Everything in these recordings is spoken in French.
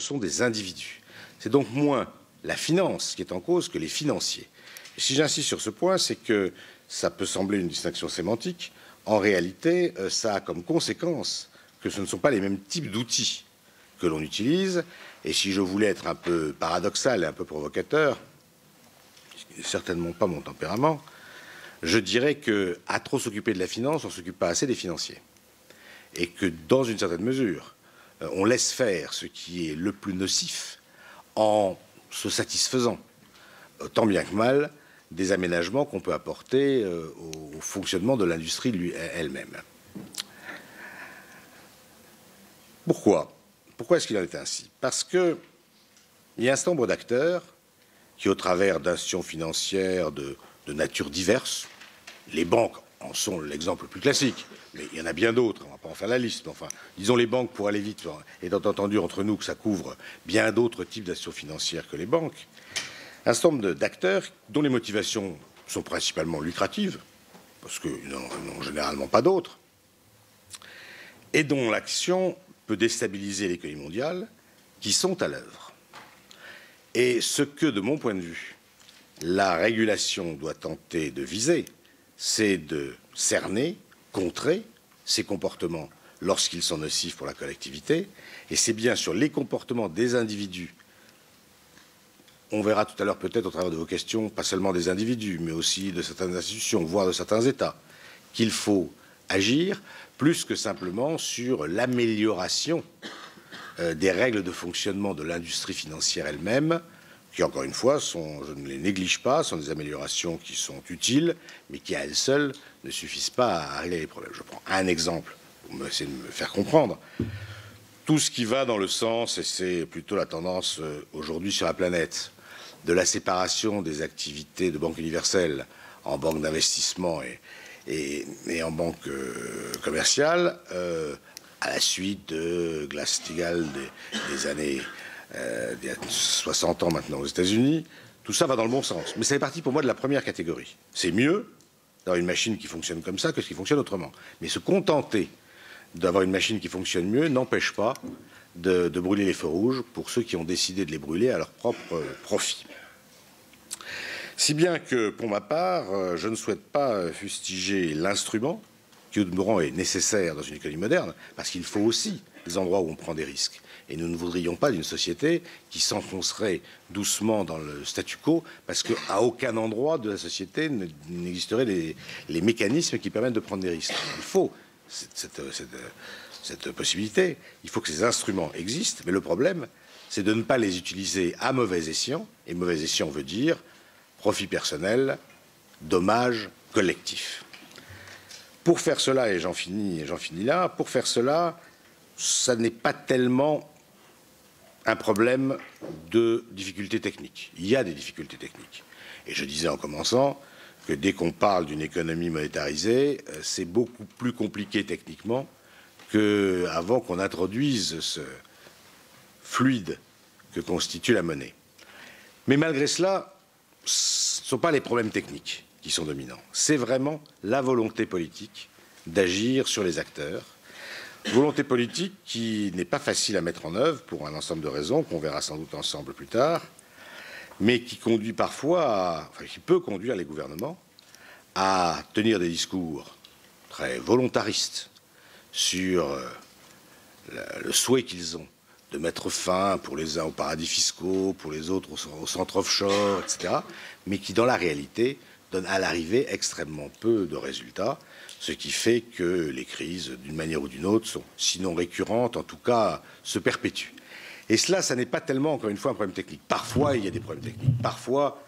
sont des individus. C'est donc moins la finance qui est en cause que les financiers. Et si j'insiste sur ce point, c'est que ça peut sembler une distinction sémantique. En réalité, ça a comme conséquence que ce ne sont pas les mêmes types d'outils que l'on utilise. Et si je voulais être un peu paradoxal et un peu provocateur, ce qui n'est certainement pas mon tempérament, je dirais qu'à trop s'occuper de la finance, on ne s'occupe pas assez des financiers. Et que dans une certaine mesure, on laisse faire ce qui est le plus nocif en se satisfaisant, tant bien que mal, des aménagements qu'on peut apporter au fonctionnement de l'industrie elle-même. Pourquoi est-ce qu'il en est ainsi? Parce qu'il y a un certain nombre d'acteurs qui, au travers d'institutions financières de nature diverse, les banques en sont l'exemple le plus classique, mais il y en a bien d'autres, on ne va pas en faire la liste, mais enfin, disons les banques pour aller vite, étant entendu entre nous que ça couvre bien d'autres types d'institutions financières que les banques, un certain nombre d'acteurs dont les motivations sont principalement lucratives, parce qu'ils n'en ont généralement pas d'autres, et dont l'action peut déstabiliser l'économie mondiale, qui sont à l'œuvre. Et ce que, de mon point de vue, la régulation doit tenter de viser, c'est de cerner, contrer ces comportements lorsqu'ils sont nocifs pour la collectivité, et c'est bien sur les comportements des individus. On verra tout à l'heure peut-être au travers de vos questions, pas seulement des individus, mais aussi de certaines institutions, voire de certains États, qu'il faut agir, plus que simplement sur l'amélioration des règles de fonctionnement de l'industrie financière elle-même, qui, encore une fois, je ne les néglige pas, sont des améliorations qui sont utiles, mais qui, à elles seules, ne suffisent pas à régler les problèmes. Je prends un exemple pour essayer de me faire comprendre. Tout ce qui va dans le sens, et c'est plutôt la tendance aujourd'hui sur la planète, de la séparation des activités de banque universelle en banque d'investissement et en banque commerciale, à la suite de Glass-Steagall des années il y a 60 ans maintenant aux États-Unis, tout ça va dans le bon sens. Mais ça fait partie pour moi de la première catégorie. C'est mieux d'avoir une machine qui fonctionne comme ça que ce qui fonctionne autrement. Mais se contenter d'avoir une machine qui fonctionne mieux n'empêche pas de brûler les feux rouges pour ceux qui ont décidé de les brûler à leur propre profit. Si bien que, pour ma part, je ne souhaite pas fustiger l'instrument, qui au demeurant est nécessaire dans une économie moderne, parce qu'il faut aussi des endroits où on prend des risques. Et nous ne voudrions pas d'une société qui s'enfoncerait doucement dans le statu quo, parce qu'à aucun endroit de la société n'existeraient les mécanismes qui permettent de prendre des risques. Il faut cette possibilité, il faut que ces instruments existent, mais le problème, c'est de ne pas les utiliser à mauvais escient, et mauvais escient veut dire profit personnel, dommage collectif. Pour faire cela, et j'en finis là, pour faire cela, ça n'est pas tellement un problème de difficultés techniques. Il y a des difficultés techniques. Et je disais en commençant que dès qu'on parle d'une économie monétarisée, c'est beaucoup plus compliqué techniquement qu'avant qu'on introduise ce fluide que constitue la monnaie. Mais malgré cela, ce ne sont pas les problèmes techniques qui sont dominants. C'est vraiment la volonté politique d'agir sur les acteurs. Volonté politique qui n'est pas facile à mettre en œuvre pour un ensemble de raisons qu'on verra sans doute ensemble plus tard, mais qui conduit parfois, qui peut conduire les gouvernements à tenir des discours très volontaristes sur le souhait qu'ils ont de mettre fin pour les uns aux paradis fiscaux, pour les autres aux centres offshore, etc., mais qui dans la réalité donnent à l'arrivée extrêmement peu de résultats, ce qui fait que les crises, d'une manière ou d'une autre, sont sinon récurrentes, en tout cas se perpétuent. Et cela, ça n'est pas tellement, encore une fois, un problème technique. Parfois, il y a des problèmes techniques. Parfois,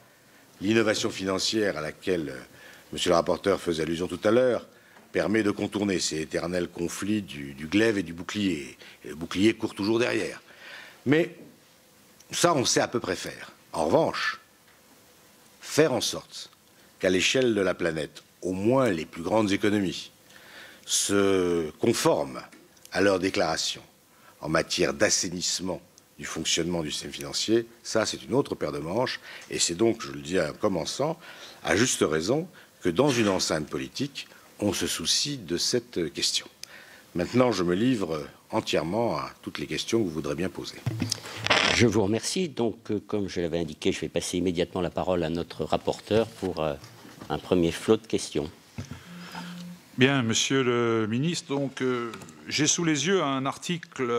l'innovation financière à laquelle monsieur le rapporteur faisait allusion tout à l'heure permet de contourner ces éternels conflits du glaive et du bouclier. Et le bouclier court toujours derrière. Mais ça, on sait à peu près faire. En revanche, faire en sorte qu'à l'échelle de la planète, au moins les plus grandes économies se conforment à leurs déclarations en matière d'assainissement du fonctionnement du système financier, ça c'est une autre paire de manches, et c'est donc, je le dis en commençant, à juste raison que dans une enceinte politique, on se soucie de cette question. Maintenant, je me livre entièrement à toutes les questions que vous voudrez bien poser. Je vous remercie. Donc, comme je l'avais indiqué, je vais passer immédiatement la parole à notre rapporteur pour un premier flot de questions. Bien, Monsieur le Ministre, donc j'ai sous les yeux un article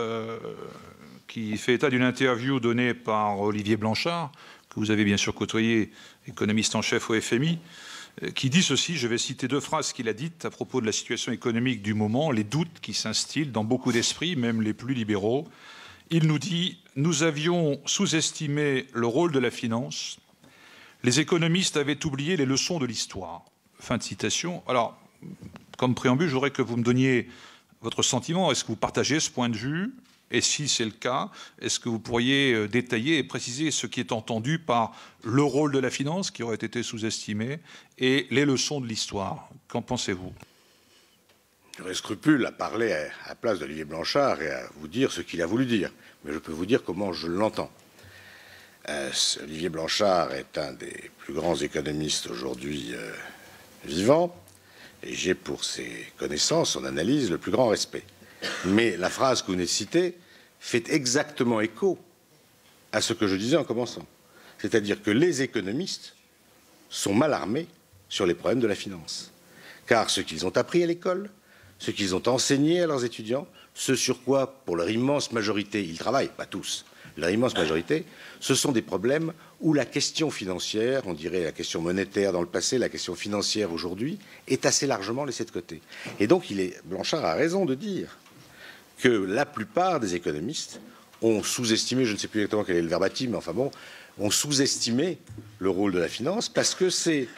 qui fait état d'une interview donnée par Olivier Blanchard, que vous avez bien sûr côtoyé, économiste en chef au FMI, qui dit ceci, je vais citer 2 phrases qu'il a dites à propos de la situation économique du moment, les doutes qui s'instillent dans beaucoup d'esprits, même les plus libéraux. Il nous dit « Nous avions sous-estimé le rôle de la finance. Les économistes avaient oublié les leçons de l'histoire. » Fin de citation. Alors, comme préambule, je voudrais que vous me donniez votre sentiment. Est-ce que vous partagez ce point de vue? Et si c'est le cas, est-ce que vous pourriez détailler et préciser ce qui est entendu par le rôle de la finance, qui aurait été sous-estimé, et les leçons de l'histoire? Qu'en pensez-vous? J'aurais scrupule à parler à la place d'Olivier Blanchard et à vous dire ce qu'il a voulu dire. Mais je peux vous dire comment je l'entends. Olivier Blanchard est un des plus grands économistes aujourd'hui vivants. Et j'ai pour ses connaissances, son analyse, le plus grand respect. Mais la phrase que vous venez de citer fait exactement écho à ce que je disais en commençant. C'est-à-dire que les économistes sont mal armés sur les problèmes de la finance. Car ce qu'ils ont appris à l'école, ce qu'ils ont enseigné à leurs étudiants, ce sur quoi, pour leur immense majorité, ils travaillent, pas tous, leur immense majorité, ce sont des problèmes où la question financière, on dirait la question monétaire dans le passé, la question financière aujourd'hui, est assez largement laissée de côté. Et donc, Blanchard a raison de dire que la plupart des économistes ont sous-estimé, je ne sais plus exactement quel est le verbatim, mais enfin bon, ont sous-estimé le rôle de la finance parce que c'est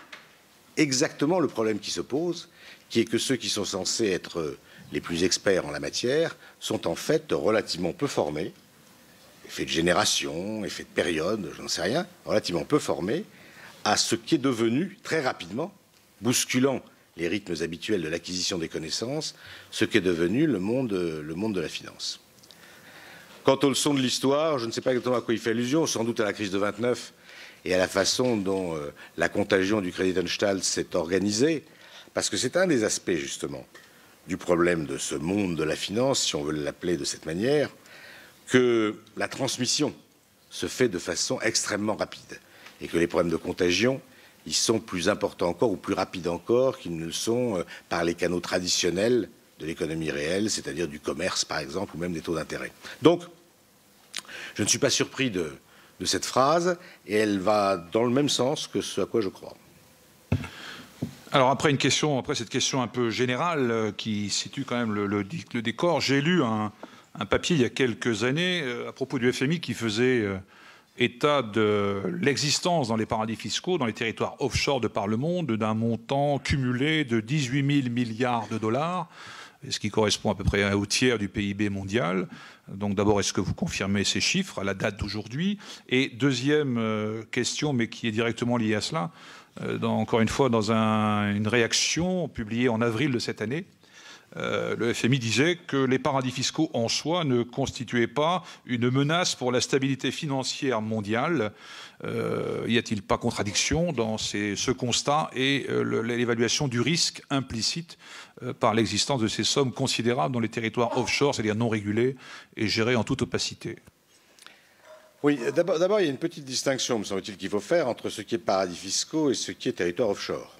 exactement le problème qui se pose, qui est que ceux qui sont censés être les plus experts en la matière sont en fait relativement peu formés, effet de génération, effet de période, je n'en sais rien, relativement peu formés à ce qui est devenu très rapidement, bousculant les rythmes habituels de l'acquisition des connaissances, ce qu'est devenu le monde de la finance. Quant aux leçons de l'histoire, je ne sais pas exactement à quoi il fait allusion, sans doute à la crise de 29 et à la façon dont la contagion du Kreditanstalt s'est organisée, parce que c'est un des aspects justement du problème de ce monde de la finance, si on veut l'appeler de cette manière, que la transmission se fait de façon extrêmement rapide et que les problèmes de contagion, ils sont plus importants encore ou plus rapides encore qu'ils ne le sont par les canaux traditionnels de l'économie réelle, c'est-à-dire du commerce par exemple ou même des taux d'intérêt. Donc, je ne suis pas surpris de cette phrase et elle va dans le même sens que ce à quoi je crois. Alors après cette question un peu générale qui situe quand même le décor, j'ai lu un papier il y a quelques années à propos du FMI qui faisait état de l'existence dans les paradis fiscaux, dans les territoires offshore de par le monde, d'un montant cumulé de 18 000 milliards de dollars, ce qui correspond à peu près au tiers du PIB mondial. Donc d'abord, est-ce que vous confirmez ces chiffres à la date d'aujourd'hui? Et deuxième question, mais qui est directement liée à cela, encore une fois dans une réaction publiée en avril de cette année, le FMI disait que les paradis fiscaux en soi ne constituaient pas une menace pour la stabilité financière mondiale. Y a-t-il pas contradiction dans ce constat et l'évaluation du risque implicite par l'existence de ces sommes considérables dans les territoires offshore, c'est-à-dire non régulés et gérés en toute opacité? Oui, d'abord, il y a une petite distinction, me semble-t-il, qu'il faut faire entre ce qui est paradis fiscaux et ce qui est territoire offshore.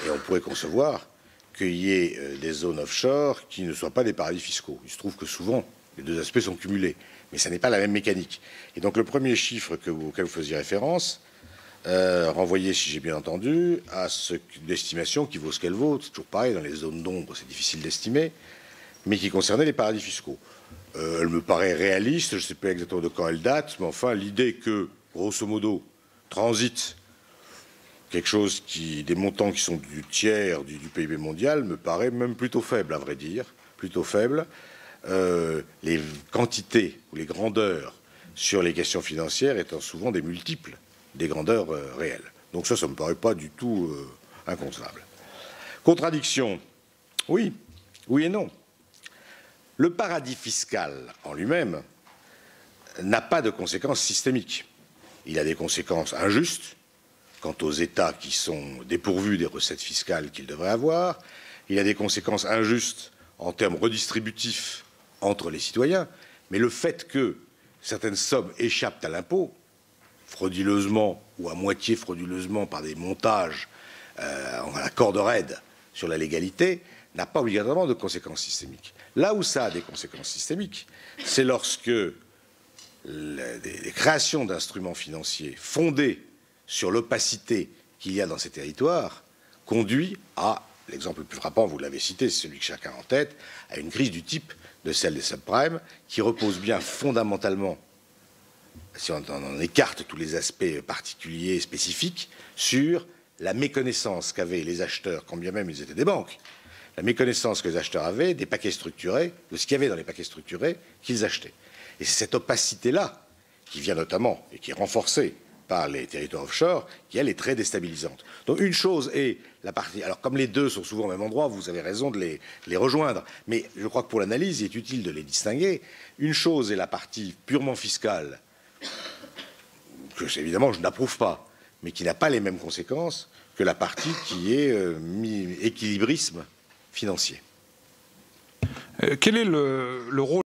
Et on pourrait concevoir qu'il y ait des zones offshore qui ne soient pas des paradis fiscaux. Il se trouve que souvent, les deux aspects sont cumulés. Mais ça n'est pas la même mécanique. Et donc le premier chiffre auquel vous faisiez référence renvoyait, si j'ai bien entendu, à l'estimation qui vaut ce qu'elle vaut. C'est toujours pareil, dans les zones d'ombre, c'est difficile d'estimer, mais qui concernait les paradis fiscaux. Elle me paraît réaliste, je ne sais pas exactement de quand elle date, mais enfin l'idée que, grosso modo, transite quelque chose des montants qui sont du tiers du PIB mondial me paraît même plutôt faible, à vrai dire, plutôt faible. Les quantités ou les grandeurs sur les questions financières étant souvent des multiples des grandeurs réelles. Donc ça ne me paraît pas du tout inconcevable. Contradiction, oui, oui et non. Le paradis fiscal en lui-même n'a pas de conséquences systémiques. Il a des conséquences injustes quant aux États qui sont dépourvus des recettes fiscales qu'ils devraient avoir. Il a des conséquences injustes en termes redistributifs entre les citoyens, mais le fait que certaines sommes échappent à l'impôt, frauduleusement ou à moitié frauduleusement par des montages à la corde raide sur la légalité, n'a pas obligatoirement de conséquences systémiques. Là où ça a des conséquences systémiques, c'est lorsque les créations d'instruments financiers fondés sur l'opacité qu'il y a dans ces territoires conduit à, l'exemple le plus frappant, vous l'avez cité, c'est celui que chacun a en tête, à une crise du type de celle des subprimes, qui repose bien fondamentalement, si on en écarte tous les aspects particuliers et spécifiques, sur la méconnaissance qu'avaient les acheteurs, quand bien même ils étaient des banques, la méconnaissance que les acheteurs avaient des paquets structurés, de ce qu'il y avait dans les paquets structurés qu'ils achetaient. Et c'est cette opacité-là, qui vient notamment, et qui est renforcée par les territoires offshore, qui, elle, est très déstabilisante. Donc une chose est la partie... Alors comme les deux sont souvent au même endroit, vous avez raison de les rejoindre, mais je crois que pour l'analyse, il est utile de les distinguer. Une chose est la partie purement fiscale, que évidemment je n'approuve pas, mais qui n'a pas les mêmes conséquences que la partie qui est équilibrisme financier. Quel est le rôle